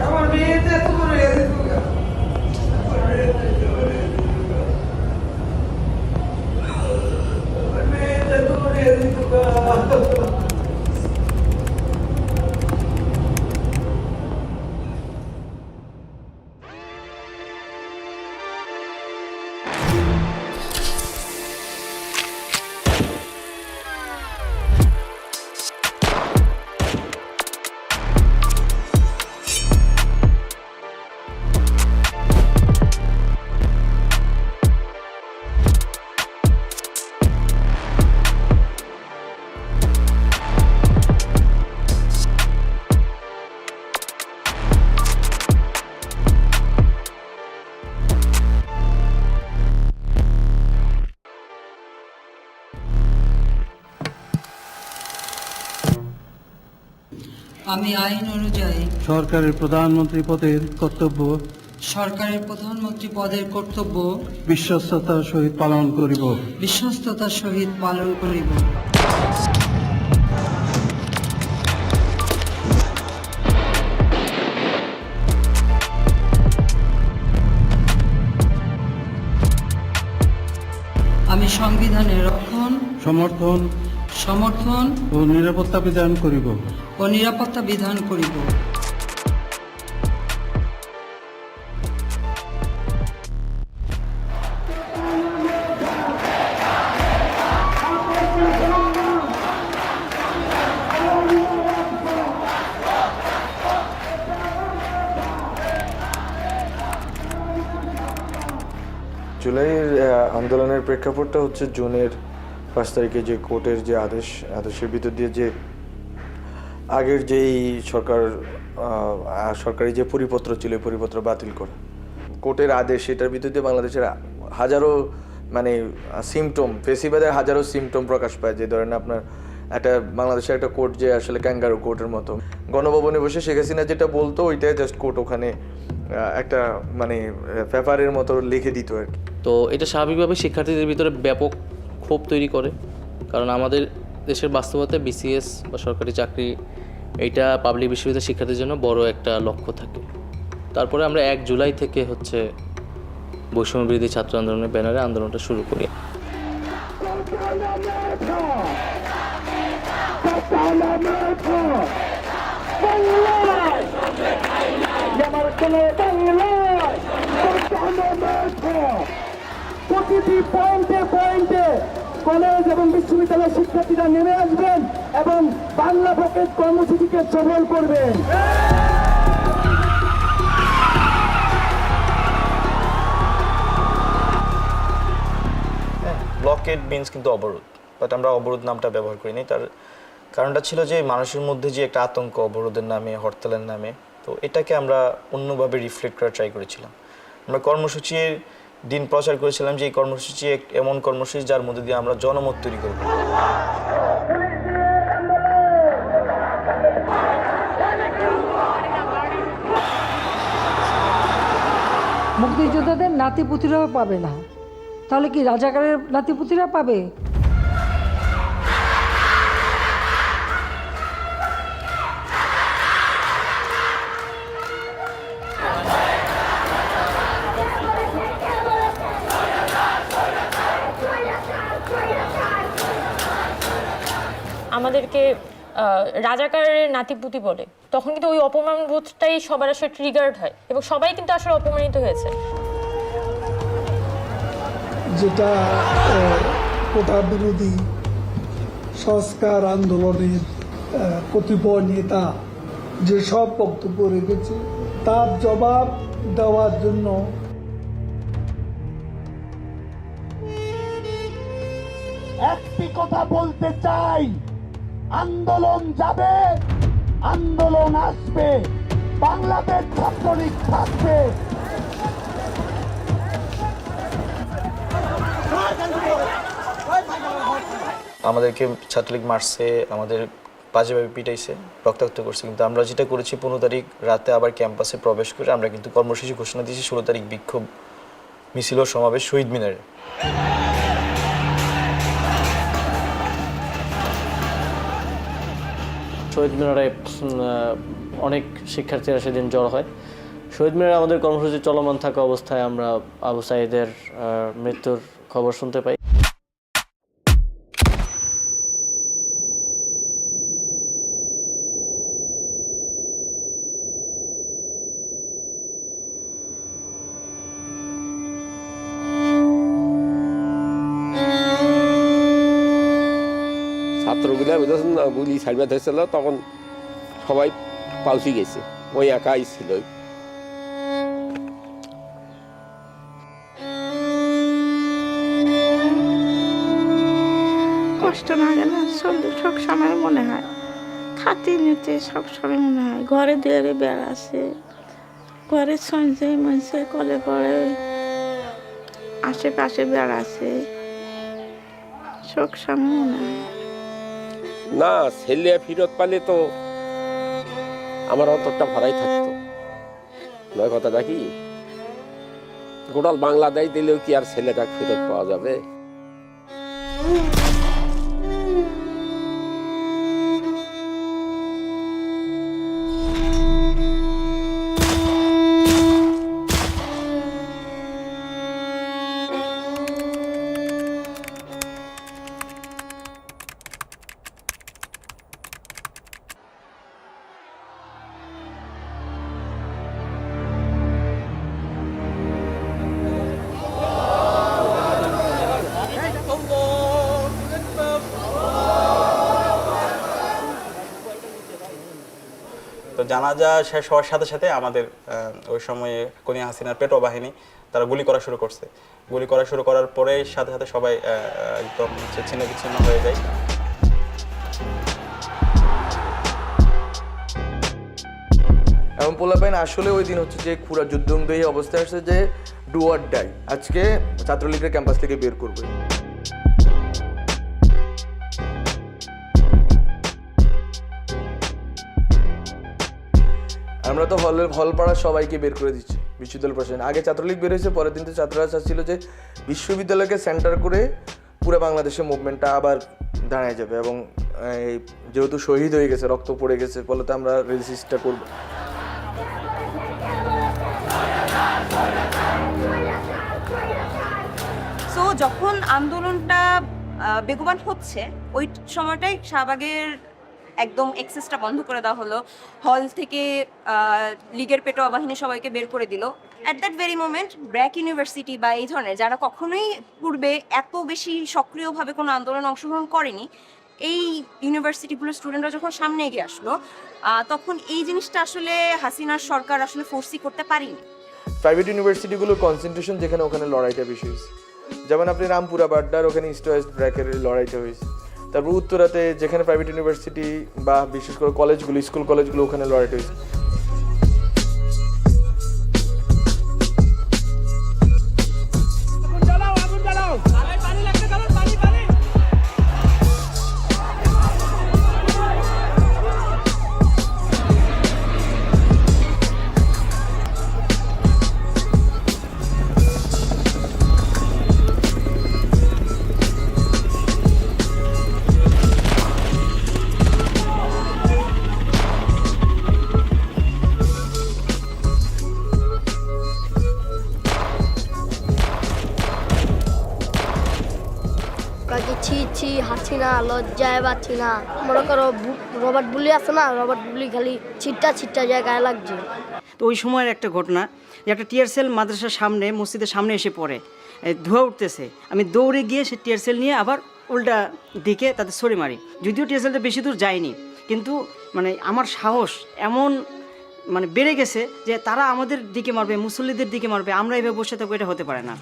আমার মেয়েটা এত বড় হয়ে গেছে আমার মেয়েটা এত বড় হয়ে গেছে আমি আইন অনুযায়ী সরকারের প্রধানমন্ত্রী পদের কর্তব্য বিশ্বস্ততার সহিত পালন করিব। আমি সংবিধানের সমর্থন ও নিরাপত্তা বিধান করিব। জুলাইয়ের আন্দোলনের প্রেক্ষাপটটা হচ্ছে জুনের 5 তারিখে যে কোর্টের যে আদেশের ভিতর দিয়ে যে আগের যেই সরকারি যে পরিপত্র ছিল পরিপত্র বাতিল করা, কোর্টের আদেশ, এটার ভিতর দিয়ে বাংলাদেশের হাজারো সিমটম, ফেসিবাদের হাজারো সিমটম প্রকাশ পায়। যে ধরেন আপনার বাংলাদেশের একটা কোর্ট যে আসলে ক্যাঙ্গারু কোর্টের মতো, গণভবনে বসে শেখ হাসিনা যেটা বলতো ওইটাই জাস্ট কোর্ট ওখানে একটা পেপারের মতো লিখে দিত আর কি। তো এটা স্বাভাবিকভাবে শিক্ষার্থীদের ভিতরে ব্যাপক ক্ষোভ তৈরি করে, কারণ আমাদের দেশের বাস্তবতায় বিসিএস বা সরকারি চাকরি এইটা পাবলিক বিশ্ববিদ্যালয়ের শিক্ষার্থীর জন্য বড় একটা লক্ষ্য থাকে। তারপরে আমরা 1 জুলাই থেকে বৈষম্য বিরোধী ছাত্র আন্দোলনের ব্যানারে আন্দোলনটা শুরু করি। প্রতিটি পয়েন্টে পয়েন্টে কলেজ এবং বিশ্ববিদ্যালয়ের শিক্ষার্থীরা নেমে আসবেন এবং বাংলা পকেট কর্মসূচিকে সফল করবেন। ব্লকেড মিনস কিন্তু অবরোধ, বাট আমরা অবরোধ নামটা ব্যবহার করিনি। তার কারণটা ছিল যে মানুষের মধ্যে যে একটা আতঙ্ক অবরোধের নামে, হরতালের নামে, তো এটাকে আমরা অন্যভাবে রিফ্লেক্ট করার ট্রাই করেছিলাম। আমরা কর্মসূচির দিন প্রচার করেছিলাম যে এই কর্মসূচি এমন কর্মসূচি যার মধ্যে দিয়ে আমরা জনমত তৈরি করব। মুক্তিযোদ্ধাদের নাতিপুতিরাও পাবে না, তাহলে কি রাজাকারের নাতিপুতিরা পাবে? আমাদেরকে রাজাকারের নাতিপুতি বলে, তখন কিন্তু ওই অপমান বোধটাই সবার আসলে ট্রিগার্ড হয় এবং সবাই কিন্তু আসলে অপমানিত হয়েছে। যেটা কোটা বিরোধী সংস্কার আন্দোলনের কতিপয় নেতা যেসব বক্তব্য রেখেছে তার জবাব দেওয়ার জন্য একটি কথা বলতে চাই, আন্দোলন যাবে, আন্দোলন আসবে, বাংলাদেশ ছাত্রলীগ থাকবে। আমাদেরকে ছাত্রলীগ মারছে, আমাদের বাজেভাবে পিটাইছে, রক্তাক্ত করছে, কিন্তু আমরা যেটা করেছি 15 তারিখ রাতে আবার ক্যাম্পাসে প্রবেশ করে আমরা কিন্তু কর্মসূচি ঘোষণা দিয়েছি 16 তারিখ বিক্ষোভ মিছিল ও সমাবেশ শহীদ মিনারে। শহীদ মিনারে অনেক শিক্ষার্থীরা সেদিন জড়ো হয়। শহীদ মিনারে আমাদের কর্মসূচি চলমান থাকা অবস্থায় আমরা আবু সাঈদের মৃত্যুর খবর শুনতে পাই। ছাত্রগুলা বুঝেছেন না, গুলি ছাড়বে ধরেছিল, তখন সবাই পালসি গেছে, ওই একাই ছিল। কষ্ট না গেলে সব সময় মনে হয়, খাতি নিতে সব সময় মনে হয়, ঘরে দুয়ারে বেড়া আছে, ঘরে সঞ্চয় মঞ্চে কলে পড়ে, আশেপাশে বেড়া আছে, সব সময় মনে হয়। না, ছেলে ফিরত পালে তো আমার অন্তরটা ভরাই থাকতো। নয় কথাটা কি, গোটাল বাংলাদেশ দিলেও কি আর ছেলেটা ফেরত পাওয়া যাবে? তো জানাজা শেষ হওয়ার সাথে সাথে আমাদের ওই সময়ে কোনিয়া হাসিনার পেটোয়া বাহিনী তারা গুলি করা শুরু করছে। গুলি করা শুরু করার পরে সাথে সাথে সবাই একদম ছিন্ন বিচ্ছিন্ন হয়ে যায়। এবং পোলাপাইন আসলে ওই দিন হচ্ছে যে পুরা যুদ্ধংদেহী অবস্থায় আসছে যে ডু অর ডাই, আজকে ছাত্রলীগের ক্যাম্পাস থেকে বের করবে। আমরা তো হল পাড়ার সবাইকে বের করে দিচ্ছি বিশ্ববিদ্যালয় প্রশাসন। আগে ছাত্রলীগ বের হয়েছে, পরের দিন তো ছাত্ররা চাচ্ছিল যে বিশ্ববিদ্যালয়কে সেন্টার করে পুরো বাংলাদেশের মুভমেন্টটা আবার দাঁড়ায় যাবে, এবং যেহেতু শহীদ হয়ে গেছে, রক্ত পড়ে গেছে, ফলে তো আমরা রেজিস্টটা করবো। সো যখন আন্দোলনটা বেগবান হচ্ছে, ওই সময়টাই শাহবাগের একদম এক্সেসটা বন্ধ করে দেওয়া হলো, হল থেকে লীগের পেটোয়া বাহিনী সবাইকে বের করে দিল। At that very moment BRAC university বা এই ধরনের যারা কখনোই পূর্বে এত বেশি সক্রিয়ভাবে কোনো আন্দোলনে অংশগ্রহণ করেনি, এই ইউনিভার্সিটিগুলোর স্টুডেন্টরা যখন সামনে এগিয়ে আসলো, তখন এই জিনিসটা আসলে হাসিনার সরকার আসলে ফোর্সই করতে পারেনি। প্রাইভেট ইউনিভার্সিটিগুলোর কনসেন্ট্রেশন যেখানে, ওখানে লড়াইটা বেশি হয়েছে। যেমন আপনি রামপুরা বাড্ডার ওখানে ইস্ট ওয়েস্ট ব্র্যাকের লড়াইটা হয়েছে। তারপর উত্তরাতে যেখানে প্রাইভেট ইউনিভার্সিটি বা বিশেষ করে কলেজগুলো, স্কুল কলেজগুলো, ওখানে লড়াইটা হয়েছে। ছি হাসিনা, লজ্জায় পাচ্ছি না। মনে করো রবার্ট বুলি আছে না, রবার্ট বুলি খালি ছিটটা জায়গায় লাগছে। তো ওই সময়ের একটা ঘটনা, যে একটা টিয়ার সেল মাদ্রাসার সামনে, মসজিদের সামনে এসে পড়ে, ধোঁয়া উঠতেছে। আমি দৌড়ে গিয়ে সে টিয়ার সেল নিয়ে আবার উল্টা দিকে তাদের সরে মারি। যদিও টিয়ার সেলটা বেশি দূর যায়নি, কিন্তু মানে আমার সাহস এমন মানে বেড়ে গেছে যে তারা আমাদের দিকে মারবে, মুসল্লিদের দিকে মারবে, আমরা এভাবে বসে থাকবো, এটা হতে পারে না।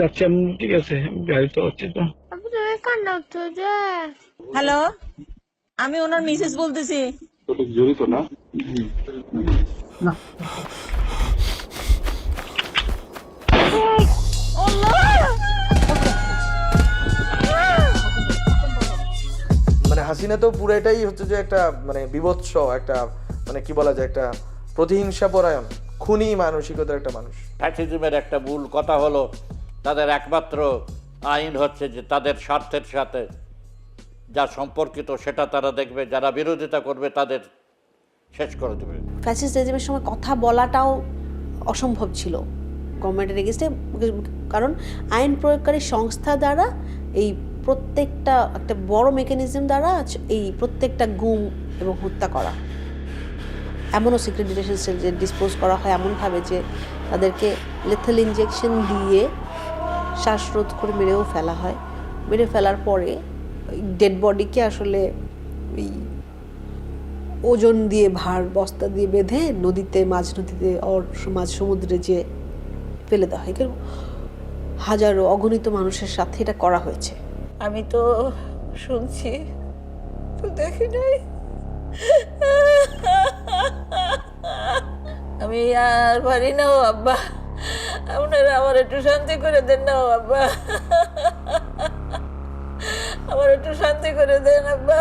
যাচ্ছি আমি, ঠিক আছে, গাড়ি তো হচ্ছে তো। হ্যালো, আমি ওনার মিসেস বলতেছি। জড়িত না? মানে হাসিনা তো পুরোটাই হচ্ছে যে একটা মানে বিভৎস একটা মানে কি বলা যায় একটা প্রতিহিংসা পরায়ণ খুনি মানসিকতার একটা মানুষ। ফ্যাসিজমের একটা মূল কথা হলো তাদের একমাত্র আইন হচ্ছে যে তাদের স্বার্থের সাথে যা সম্পর্কিত সেটা তারা দেখবে, যারা বিরোধিতা করবে তাদের শেষ করে দেবে। ফ্যাসিস্ট রেজিমের সময় কথা বলাটাও অসম্ভব ছিল গভর্নমেন্টের এগেইনস্টে, কারণ আইন প্রয়োগকারী সংস্থা দ্বারা এই প্রত্যেকটা একটা বড় মেকানিজম দ্বারা এই প্রত্যেকটা গুম এবং হত্যা করা, এমনও সিক্রেট ডিটেনশন সেল যে ডিসপোজ করা হয় এমনভাবে যে তাদেরকে লেথাল ইনজেকশন দিয়ে শ্বাসরোধ করে মেরেও ফেলা হয়। মেরে ফেলার পরে ডেড বডিকে আসলে ওই ওজন দিয়ে ভার বস্তা দিয়ে বেঁধে নদীতে, মাঝ নদীতে মাঝ সমুদ্রে যে ফেলে দেওয়া হয়। হাজারো অগণিত মানুষের সাথে এটা করা হয়েছে। আমি তো শুনছি, তো দেখি নাই। আমি আর পারি না ও আব্বা, আপনারা আমার একটু শান্তি করে দেন না ও আব্বা, আমার একটু শান্তি করে দেন আব্বা।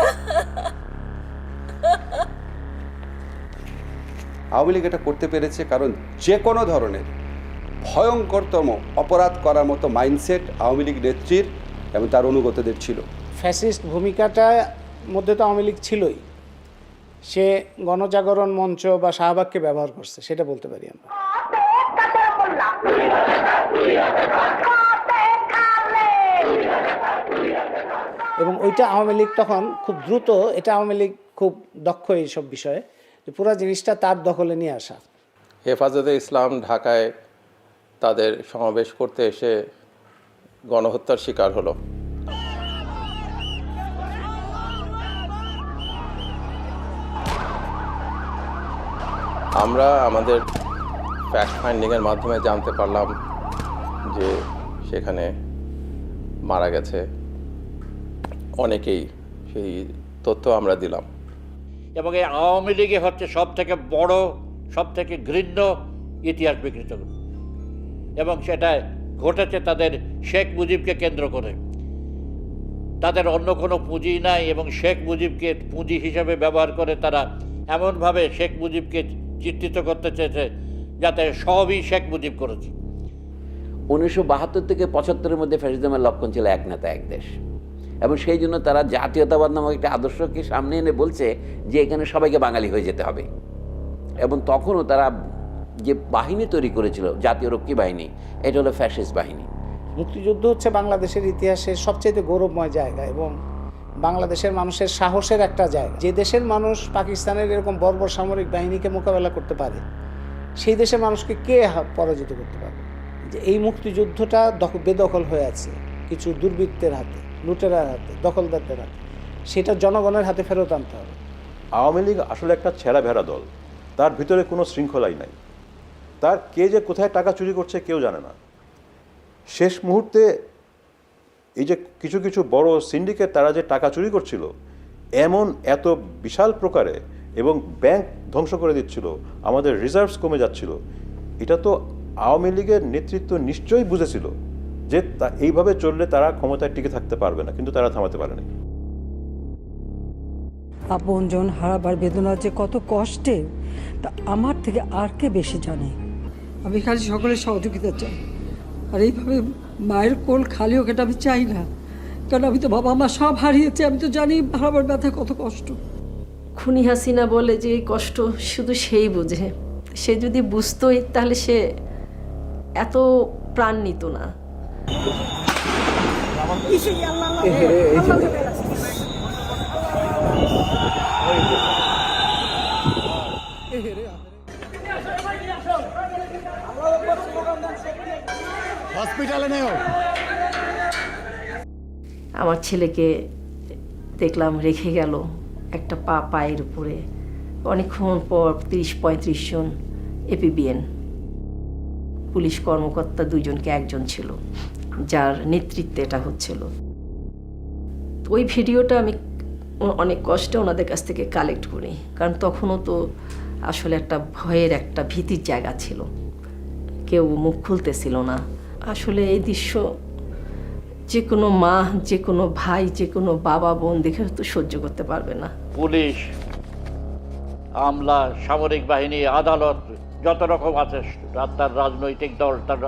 আওয়ামী লীগ এটা করতে পেরেছে কারণ যে কোনো ধরনের ভয়ঙ্করতম অপরাধ করার মতো মাইন্ডসেট আওয়ামী লীগ নেত্রীর এবং তার অনুগতদের ছিল। ফ্যাসিস্ট ভূমিকাটার মধ্যে তো আওয়ামী লীগ ছিলই, সে গণজাগরণ মঞ্চ বা শাহবাগকে ব্যবহার করছে, সেটা বলতে পারি আমরা। এবং ওইটা আওয়ামী লীগ তখন খুব দ্রুত, এটা আওয়ামী লীগ খুব দক্ষ এইসব বিষয়ে, যে পুরো জিনিসটা তার দখলে নিয়ে আসা। হেফাজতে ইসলাম ঢাকায় তাদের সমাবেশ করতে এসে গণহত্যার শিকার হলো। আমরা আমাদের ফ্যাক্ট ফাইন্ডিংয়ের মাধ্যমে জানতে পারলাম যে সেখানে মারা গেছে অনেকেই, সেই তথ্য আমরা দিলাম। এবং এই আওয়ামী লীগে হচ্ছে সব থেকে বড়, সব থেকে ঘৃণ্য ইতিহাস বিকৃত, এবং সেটা ঘটেছে তাদের শেখ মুজিবকে কেন্দ্র করে। তাদের অন্য কোনো পুঁজি নাই এবং শেখ মুজিবকে পুঁজি হিসেবে ব্যবহার করে তারা এমনভাবে শেখ মুজিবকে চিত্রিত করতে চেয়েছে যাতে সবই শেখ মুজিব করেছে। 1972 থেকে 75-এর মধ্যে ফ্যাসিজমের লক্ষণ ছিল এক নেতা এক দেশ, এবং সেই জন্য তারা জাতীয়তাবাদ নামক একটা আদর্শকে সামনে এনে বলছে যে এখানে সবাইকে বাঙালি হয়ে যেতে হবে। এবং তখনও তারা যে বাহিনী তৈরি করেছিল, জাতীয় রক্ষী বাহিনী, এটা হলো ফ্যাসিস্ট বাহিনী। মুক্তিযুদ্ধ হচ্ছে বাংলাদেশের ইতিহাসের সবচেয়ে গৌরবময় জায়গা এবং বাংলাদেশের মানুষের সাহসের একটা জায়গা। যে দেশের মানুষ পাকিস্তানের এরকম বর্বর সামরিক বাহিনীকে মোকাবেলা করতে পারে, সেই দেশের মানুষকে কে পরাজিত করতে পারে? যে এই মুক্তিযুদ্ধটা বেদখল হয়ে আছে কিছু দুর্বৃত্তের হাতে, লুটেরার হাতে, দখলদারদের হাতে, সেটা জনগণের হাতে ফেরত আনতে হবে। আওয়ামী লীগ আসলে একটা ছেঁড়া ভেড়া দল, তার ভিতরে কোনো শৃঙ্খলাই নাই। তার কে যে কোথায় টাকা চুরি করছে কেউ জানে না। শেষ মুহূর্তে এই যে কিছু কিছু বড় সিন্ডিকেট তারা যে টাকা চুরি করছিল এমন এত বিশাল প্রকারে, এবং ব্যাংক ধ্বংস করে দিচ্ছিল, আমাদের রিজার্ভস কমে যাচ্ছিল, এটা তো আওয়ামী লীগের নেতৃত্ব নিশ্চয়ই বুঝেছিল যে এইভাবে চললে তারা ক্ষমতায় টিকে থাকতে পারবে না, কিন্তু তারা থামাতে পারেনি। আপনজন হারাবার বেদনা যে কত কষ্টে, তা আমার থেকে আর কে বেশি জানে। আমি খালি সকলের সহযোগিতা চাই, আর এইভাবে মায়ের কোল খালি হোক এটা আমি চাই না, কারণ আমি তো বাবা মা সব হারিয়েছি, আমি তো জানি হারাবার ব্যথা কত কষ্ট। খুনি হাসিনা বলে যে এই কষ্ট শুধু সেই বোঝে, সে যদি বুঝতোই তাহলে সে এত প্রাণ নিত না। আমার ছেলেকে দেখলাম রেখে গেল একটা পায়ের উপরে, অনেকক্ষণ পর 30-35 জন এপিবিএন পুলিশ কর্মকর্তা, 2 জনকে 1 জন ছিল, যার নেতৃত্বে এটা হচ্ছিল। ওই ভিডিওটা আমি অনেক কষ্টে ওনাদের কাছ থেকে কালেক্ট করি, কারণ তখনও তো আসলে একটা ভয়ের একটা ভীতির জায়গা ছিল, কেউ মুখ খুলতেছিল না। আসলে এই দৃশ্য যে কোনো মা, যে কোনো ভাই, যে কোনো বাবা বোন দেখে তো সহ্য করতে পারবে না। পুলিশ, আমলা, সামরিক বাহিনী, আদালত, যত রকম আছে, তার রাজনৈতিক দল, তার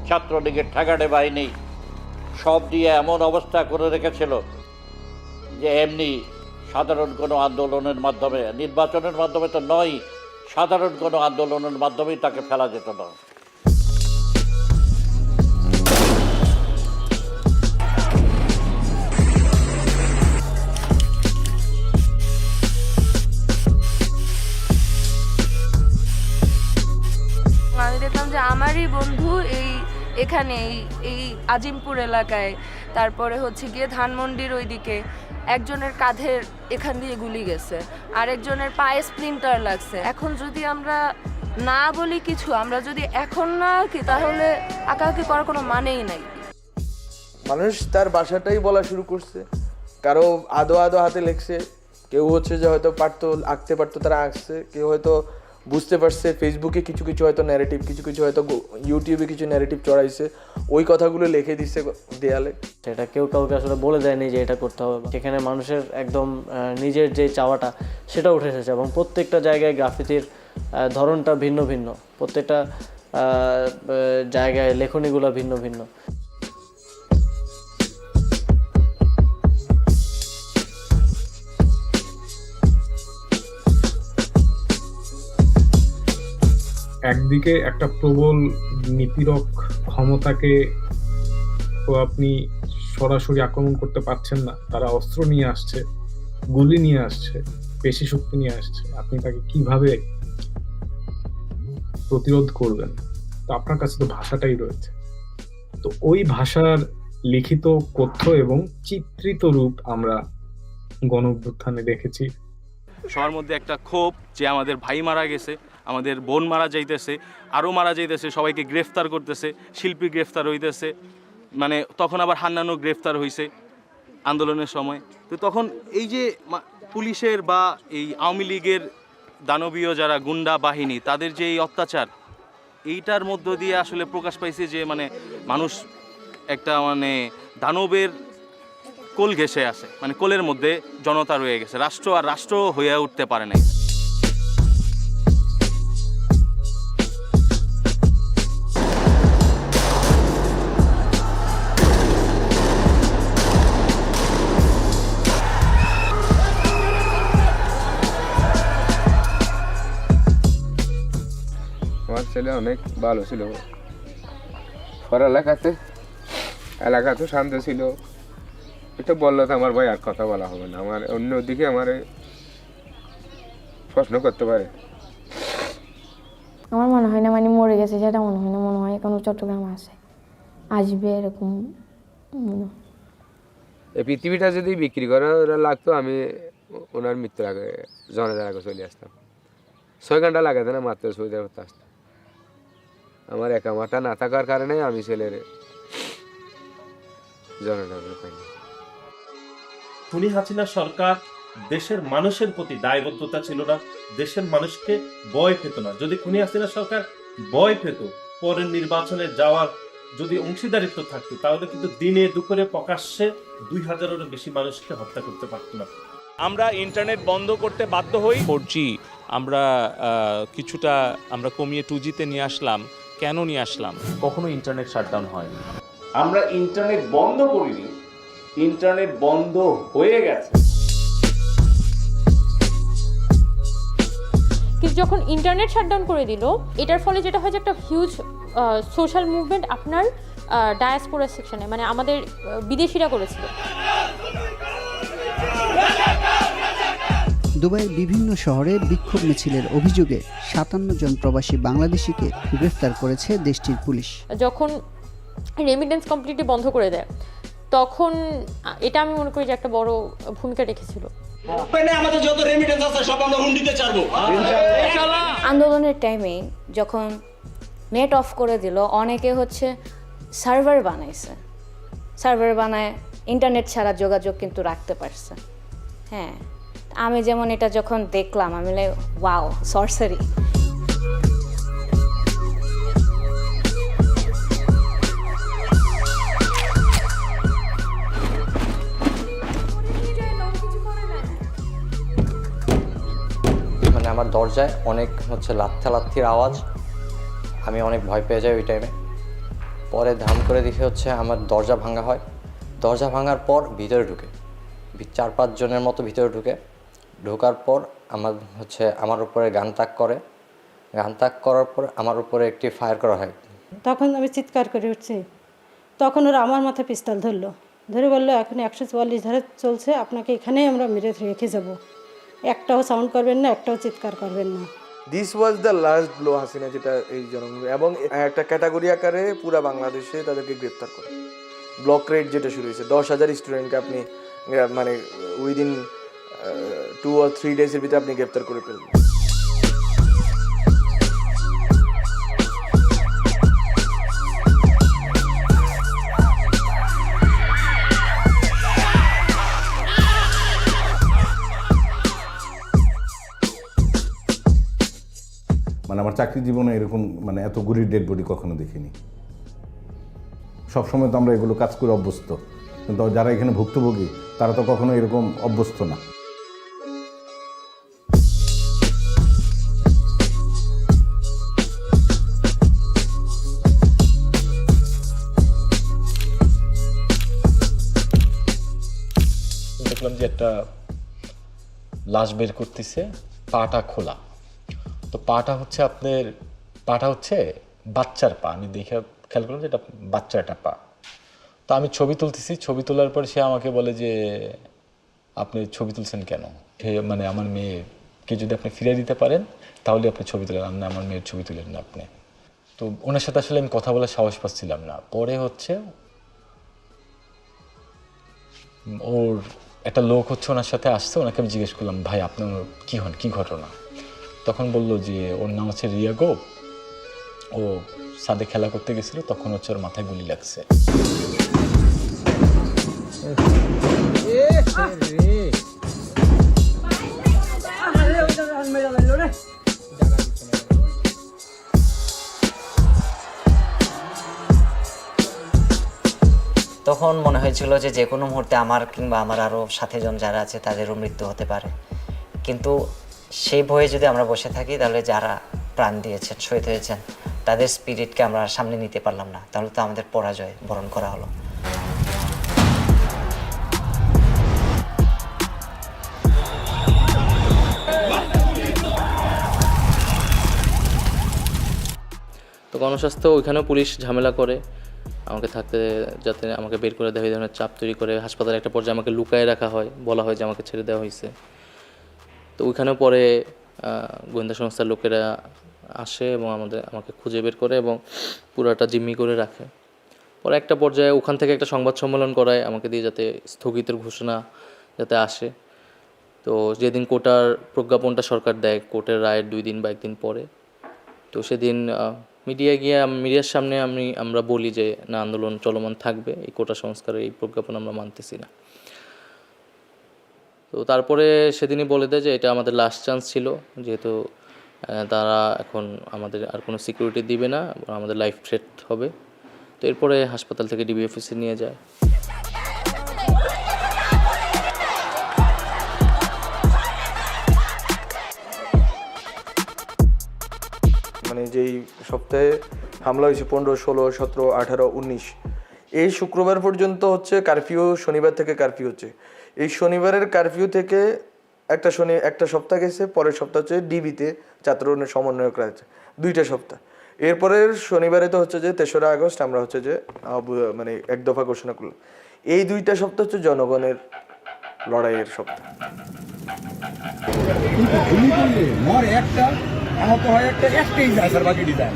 ছাত্রলীগের ঠেকাটে বাহিনী, সব দিয়ে এমন অবস্থা করে রেখেছিল যে এমনি সাধারণ কোনো আন্দোলনের মাধ্যমে, নির্বাচনের মাধ্যমে তো নয়, সাধারণ কোনো আন্দোলনের মাধ্যমেই তাকে ফেলা যেত না। আমি দেখলাম যে আমারই বন্ধু এখানে এই আজিমপুর এলাকায়, তারপরে হচ্ছে গিয়ে ধানমন্ডির ওইদিকে একজনের কাঁধের এখান দিয়ে গুলি গেছে, আরেকজনের পায়ে স্প্লিন্টার লাগছে। এখন যদি আমরা না বলি কিছু, আমরা যদি এখন না কি, তাহলে আঁকাআঁকি করার কোনো মানেই নাই। মানুষ তার ভাষাটাই বলা শুরু করছে, কারো আদো আদো হাতে লেখছে, কেউ হচ্ছে যে হয়তো পারতো আঁকতে পারতো তারা আঁকছে, কেউ হয়তো বুঝতে পারছে, ফেসবুকে কিছু কিছু হয়তো ন্যারেটিভ, কিছু কিছু হয়তো ইউটিউবে কিছু ন্যারেটিভ চড়াইছে, ওই কথাগুলো লিখে দিচ্ছে দেয়ালে। সেটা কেউ কাউকে আসলে বলে দেয়নি যে এটা করতে হবে। সেখানে মানুষের একদম নিজের যে চাওয়াটা সেটা উঠে এসেছে, এবং প্রত্যেকটা জায়গায় গ্রাফিতির ধরনটা ভিন্ন ভিন্ন, প্রত্যেকটা জায়গায় লেখনীগুলো ভিন্ন ভিন্ন। একদিকে একটা প্রবল নিপীড়ক ক্ষমতাকে তো আপনি সরাসরি আক্রমণ করতে পারছেন না, তারা অস্ত্র নিয়ে আসছে, গুলি নিয়ে আসছে, পেশি শক্তি নিয়ে আসছে, আপনি তাকে কিভাবে প্রতিরোধ করবেন? তো আপনার কাছে তো ভাষাটাই রয়েছে, তো ওই ভাষার লিখিত, কথ্য এবং চিত্রিত রূপ আমরা গণ অভ্যুত্থানে দেখেছি। সবার মধ্যে একটা ক্ষোভ যে আমাদের ভাই মারা গেছে, আমাদের বোন মারা যাইতেছে, আরও মারা যাইতেছে, সবাইকে গ্রেফতার করতেছে, শিল্পী গ্রেফতার হইতেছে, মানে তখন আবার হান্নানও গ্রেফতার হয়েছে আন্দোলনের সময়। তো তখন এই যে পুলিশের বা এই আওয়ামী লীগের দানবীয় যারা গুন্ডা বাহিনী, তাদের যে এই অত্যাচার, এইটার মধ্য দিয়ে আসলে প্রকাশ পাইছে যে মানে মানুষ একটা মানে দানবের কোল ঘেঁষে আছে, মানে কোলের মধ্যে জনতা রয়ে গেছে, রাষ্ট্র আর রাষ্ট্র হয়ে উঠতে পারে নাই। আমার ছেলে অনেক ভালো ছিল, পড়ালেখাতে এলাকাতে শান্ত ছিল। এটা বললে তো আমার ভাই আর কথা বলা হবে না, আমার অন্যদিকে আমার প্রশ্ন করতে পারে। আমার মনে হয় না মানে মরে গেছে, সেটা মনে হয় না, মনে হয় এখনো চট্টগ্রামে আছে, আসবে এরকম। এই পৃথিবীটা যদি বিক্রি করা লাগতো, আমি ওনার মৃত্যুর আগে জনের আগে চলে আসতাম। 6 ঘন্টা লাগাতে না মাত্র সৌদি আরব আসতাম। আমার একামাটা না থাকার কারণে আমি ছেলের জনের আগে পাইনি। খুনি হাসিনা সরকার দেশের মানুষের প্রতি দায়বদ্ধতা ছিল না, দেশের মানুষকে ভয় পেত না। যদি খুনি হাসিনা সরকার ভয় পেত, পরের নির্বাচনে যাওয়ার যদি অংশীদারিত্ব থাকতো, তাহলে কিন্তু দিনে দুপুরে প্রকাশ্যে 2000-এরও বেশি মানুষকে হত্যা করতে পারত না। আমরা ইন্টারনেট বন্ধ করতে বাধ্য হই। 4G আমরা কিছুটা আমরা কমিয়ে 2G-তে নিয়ে আসলাম। কেন নিয়ে আসলাম? কখনো ইন্টারনেট শাটডাউন হয়নি। আমরা ইন্টারনেট বন্ধ করিনি, ইন্টারনেট বন্ধ হয়ে গেছে। কিন্তু যখন ইন্টারনেট শাটডাউন করে দিল, এটার ফলে যেটা হয় যে একটা হিউজ সোশ্যাল মুভমেন্ট আপনার ডায়াসপোরা সেকশনে, মানে আমাদের বিদেশিরা করেছিল। দুবাইয়ের বিভিন্ন শহরে বিক্ষোভ মিছিলের অভিযোগে 57 জন প্রবাসী বাংলাদেশিকে গ্রেফতার করেছে দেশটির পুলিশ। যখন রেমিটেন্স কমপ্লিটলি বন্ধ করে দেয়, তখন এটা আমি মনে করি যে একটা বড় ভূমিকা রেখেছিল। আমাদের যত রেমিটেন্স আছে সব আমরা হুন্ডিতে ছাড়বো। আন্দোলনের টাইমে যখন নেট অফ করে দিল, অনেকে হচ্ছে সার্ভার বানাইছে, সার্ভার বানায় ইন্টারনেট ছাড়া যোগাযোগ কিন্তু রাখতে পারছে। হ্যাঁ, আমি যেমন এটা যখন দেখলাম আমি লাইক ওয়াও, সরসারি। মানে আমার দরজায় অনেক হচ্ছে লাথির আওয়াজ, আমি অনেক ভয় পেয়ে যাই ওই টাইমে। পরে ধাম করে দেখে হচ্ছে আমার দরজা ভাঙা হয়। দরজা ভাঙার পর ভিতরে ঢুকে 4-5 জনের মতো ভিতরে ঢোকার পর আমার উপরে গান তাক করার পর আমার উপরে একটি ফায়ার করা হয়। তখন আমি চিৎকার করে উঠছি, তখন ওরা আমার মাথায় পিস্তল ধরে বললো এখন 144 ধারা চলছে, আপনাকে এখানেই আমরা মেরে রেখে যাব, একটাও সাউন্ড করবেন না, একটাও চিৎকার করবেন না। This was the last blow Hasina, যেটা এই জনগণ এবং একটা ক্যাটাগরি আকারে পুরো বাংলাদেশে তাদেরকে গ্রেপ্তার করে। ব্লক রেড যেটা শুরু হয়েছে, 10,000 স্টুডেন্টকে আপনি মানে উইদিন 2 or 3 ডেজের ভিতরে আপনি গ্রেপ্তার করে ফেলবেন। মানে আমার চাকরি জীবনে এরকম মানে এত গুলির ডেড বডি কখনো দেখিনি। সবসময় তো আমরা এগুলো কাজ করে অভ্যস্ত, কিন্তু যারা এখানে ভুক্তভোগী তারা তো কখনো এরকম অভ্যস্ত না। দেখলাম যে একটা লাশ বের করতেছে, পাটা খোলা। তো পাটা হচ্ছে বাচ্চার পা। আমি দেখে খেয়াল করলাম যে এটা বাচ্চার একটা পা। তো আমি ছবি তুলতেছি, ছবি তোলার পর সে আমাকে বলে যে আপনি ছবি তুলছেন কেন? মানে আমার মেয়েকে যদি আপনি ফিরিয়ে দিতে পারেন তাহলে আপনি ছবি তুলেন, না আমার মেয়ের ছবি তুলেন না আপনি। তো ওনার সাথে আসলে আমি কথা বলার সাহস পাচ্ছিলাম না। পরে ওর একটা লোক ওনার সাথে আসছে, ওনাকে আমি জিজ্ঞেস করলাম ভাই আপনার কি হন, কি ঘটনা? তখন বললো যে ওর নাম হচ্ছে রিয়াগো, ও সাদে খেলা করতে গেছিল, তখন ওর মাথায় গুলি লাগছে। তখন মনে হয়েছিল যে কোনো মুহূর্তে আমার কিংবা আমার আরও সাথীজন যারা আছে তাদেরও মৃত্যু হতে পারে, কিন্তু সেই ভয়ে যদি আমরা বসে থাকি তাহলে যারা প্রাণ দিয়েছেন, শহীদ হয়েছেন, তাদের স্পিরিটকে আমরা সামনে নিতে পারলাম না, তাহলে তো আমাদের পরাজয় বরণ করা হলো। তো গণস্বাস্থ্য ওইখানেও পুলিশ ঝামেলা করে আমাকে থাকতে, যাতে আমাকে বের করে দেওয়া, এই ধরনের চাপ তৈরি করে। হাসপাতালে একটা পর্যায়ে আমাকে লুকায় রাখা হয়, বলা হয় যে আমাকে ছেড়ে দেওয়া হয়েছে। তো ওইখানেও পরে গোয়েন্দা সংস্থার লোকেরা আসে এবং আমাকে খুঁজে বের করে এবং পুরাটা জিম্মি করে রাখে। পরে একটা পর্যায়ে ওখান থেকে একটা সংবাদ সম্মেলন করায় আমাকে দিয়ে, যাতে স্থগিতের ঘোষণা যাতে আসে। তো যেদিন কোটার প্রজ্ঞাপনটা সরকার দেয়, কোর্টের রায়ের 2 দিন বা 1 দিন পরে, তো সেদিন মিডিয়ার সামনে আমরা বলি যে না, আন্দোলন চলমান থাকবে, এই কোটা সংস্কারের এই প্রজ্ঞাপন আমরা মানতেছি না। তো তারপরে সেদিনই বলে দেয় যে এটা আমাদের লাস্ট চান্স ছিল, যেহেতু তারা এখন আমাদের আর কোনো সিকিউরিটি দিবে না, আমাদের লাইফ থ্রেট হবে। তো এরপরে হাসপাতাল থেকে ডিবি অফিসে নিয়ে যায়। মানে যেই সপ্তাহে হামলা হয়েছে 15, 16, 17, 18, 19, এই শুক্রবার পর্যন্ত কারফিউ, শনিবার থেকে কারফিউ হচ্ছে। এই শনিবারের কারফিউ থেকে একটা সপ্তাহ গেছে, পরের সপ্তাহ হচ্ছে ডিবিতে ছাত্র সমন্বয়করা আছে 2টা সপ্তাহ। এরপরের শনিবারে তো যে 3রা আগস্ট আমরা যে মানে 1 দফা ঘোষণা করলাম। এই 2টা সপ্তাহ জনগণের লড়াইয়ের সপ্তাহ। একটাই যায় স্যার, বাকিটি যায়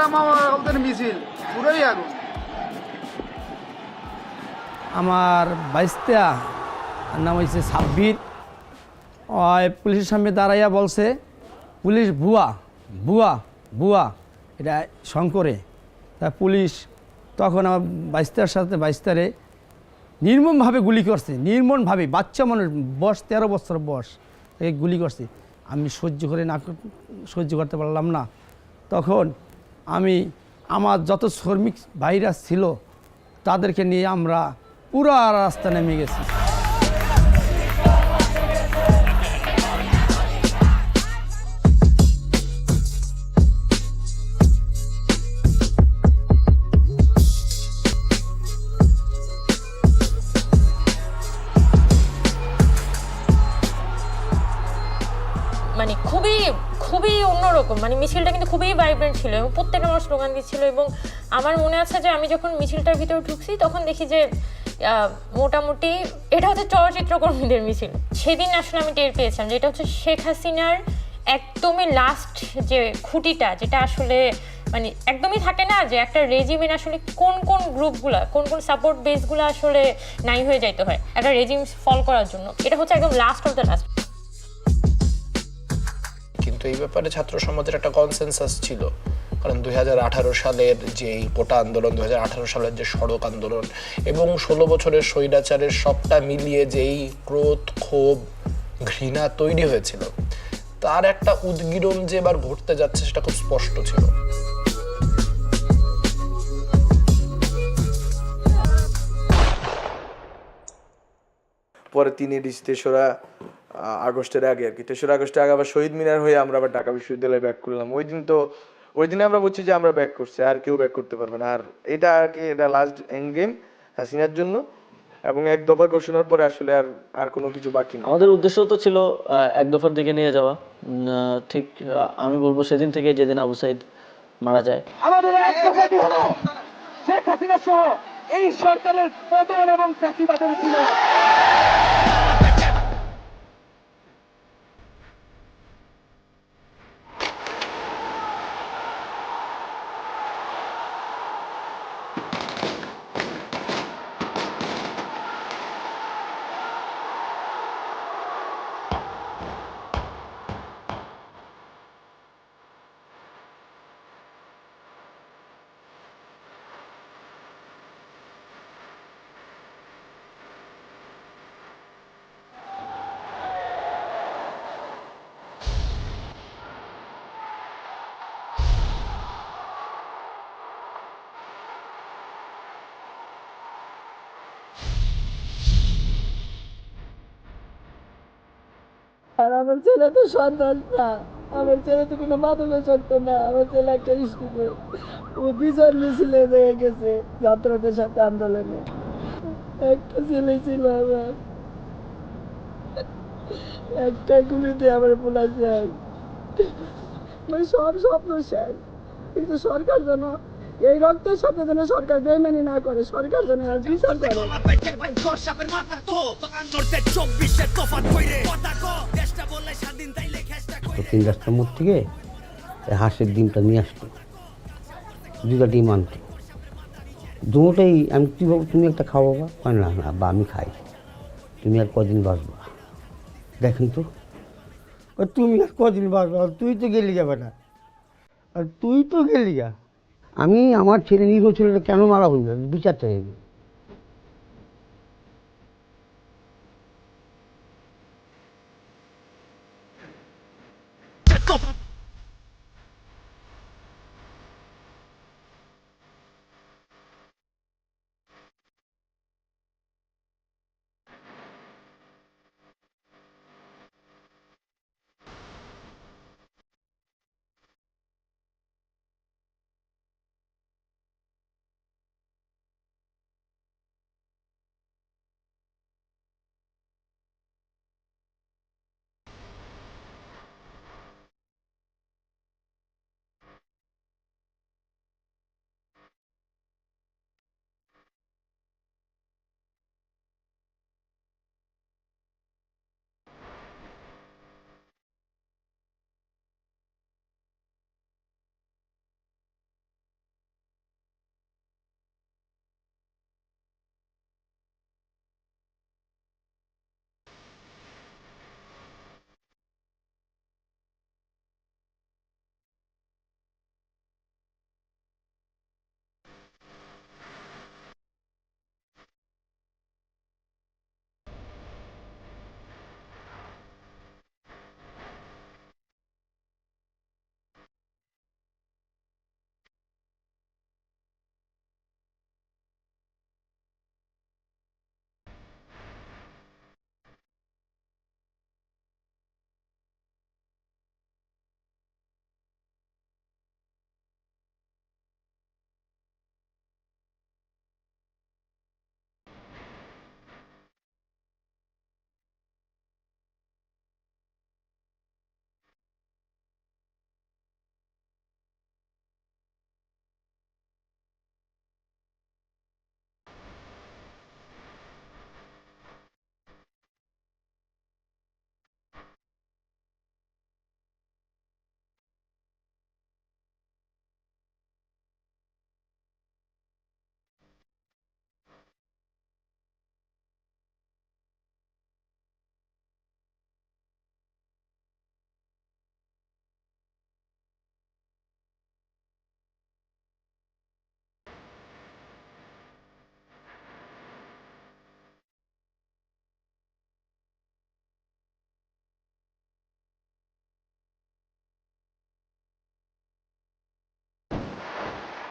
ওদের মিছিল পুরোই আগুন। আমার বাইস্তা নাম হয়েছে সাব্বির। ওই পুলিশের সামনে দাঁড়াইয়া বলছে পুলিশ ভুয়া ভুয়া ভুয়া, এটা শঙ্করে। তা পুলিশ তখন আমার বাইস্তার সাথে বাইস্তারে নির্মমভাবে গুলি করছে, নির্মমভাবে। বাচ্চা মানুষ, বয়স 13 বছর বয়স, তাকে গুলি করছে। আমি সহ্য করতে পারলাম না। তখন আমি আমার যত শ্রমিক ভাইরা ছিল তাদেরকে নিয়ে আমরা পুরো রাস্তা নেমে গেছি। মানে খুবই অন্যরকম, মানে মিছিলটা কিন্তু খুবই ভাইব্রেন্ট ছিল এবং প্রত্যেকটা মানুষ স্লোগান দিচ্ছিল। এবং আমার মনে আছে যে আমি যখন মিছিলটার ভিতরে ঢুকছি তখন দেখি যে মোটামুটি এটা হচ্ছে চলচ্চিত্রকর্মীদের মিছিল। সেদিন আসলে আমি টের পেয়েছিলাম যে এটা হচ্ছে শেখ হাসিনার একদমই লাস্ট যে খুঁটিটা, যেটা আসলে মানে একদমই থাকে না যে একটা রেজিমের আসলে কোন কোন গ্রুপগুলা, কোন কোন সাপোর্ট বেসগুলো আসলে নাই হয়ে যাইতে হয় একটা রেজিম ফল করার জন্য। এটা হচ্ছে একদম লাস্ট অফ দ্য লাস্ট। কিন্তু এই ব্যাপারে ছাত্র সমাজের একটা কনসেনসাস ছিল, কারণ 2018 সালের যে কোটা আন্দোলন, 2018 সালের যে সড়ক আন্দোলন এবং 16 বছরের স্বৈরাচারের সবটা মিলিয়ে যেই ক্রোধ, ক্ষোভ, ঘৃণা তৈরি হয়েছিল, তার একটা উদ্গীরণ যে এবার ঘটতে যাচ্ছে সেটা খুব স্পষ্ট ছিল। পরে 3 আগস্টের আগে আর কি, 3 আগস্টের আগে আবার শহীদ মিনার হয়ে আমরা আবার ঢাকা বিশ্ববিদ্যালয়ে ব্যাক করলাম। ওই দিনে আমরা বলছি যে আমরা ব্যাক করছি, আর কেউ ব্যাক করতে পারবে না। আর এটা আর কি, এটা লাস্ট এন্ড গেম হাসিনার জন্য। এবং এক দফা ঘোষণার পরে আসলে আর কোনো কিছু বাকি না। আমাদের উদ্দেশ্য তো ছিল এক দফার দিকে নিয়ে যাওয়া। ঠিক আমি বলবো সেদিন থেকে, যেদিন আবু সাইদ মারা যায়, আমাদের এক দফাটি হলো শেখ হাসিনা সহ এই সরকারের পতন এবং চাকরিবাদের ছিল। আর আমার ছেলে তো সন্তান না, আমার ছেলে তো কোনো মাদকের সত্য না। আমার ছেলে একটা স্কুলে, ও বিচার মিছিলে হয়ে গেছে ছাত্রদের সাথে আন্দোলনে। একটা ছেলে ছিল আমার, একটা গুলিতে আমার পোলা শেষ, মানে সব স্বপ্ন শেষ। কিন্তু সরকার যেন এই রক্তের সাথে যেন সরকার বেইমানি না করে, সরকার যেন বিচার করে। 3 রাস্তার মোড় থেকে হাঁসের ডিমটা নিয়ে আসতো, 2টা ডিম আনতো। দুটোটাই আমি তুই বাবু তুমি একটা খাও বাবা, না না বা আমি খাই, তুমি আর কদিন বাঁচবা। দেখেন তো তুমি আর কদিন বাঁচবা, তুই তো গেলি যাবে না, আর তুই তো গেলি গা। আমি আমার ছেলে নিরীহ ছেলেটা কেন মারা হইবে বিচার চাইবে।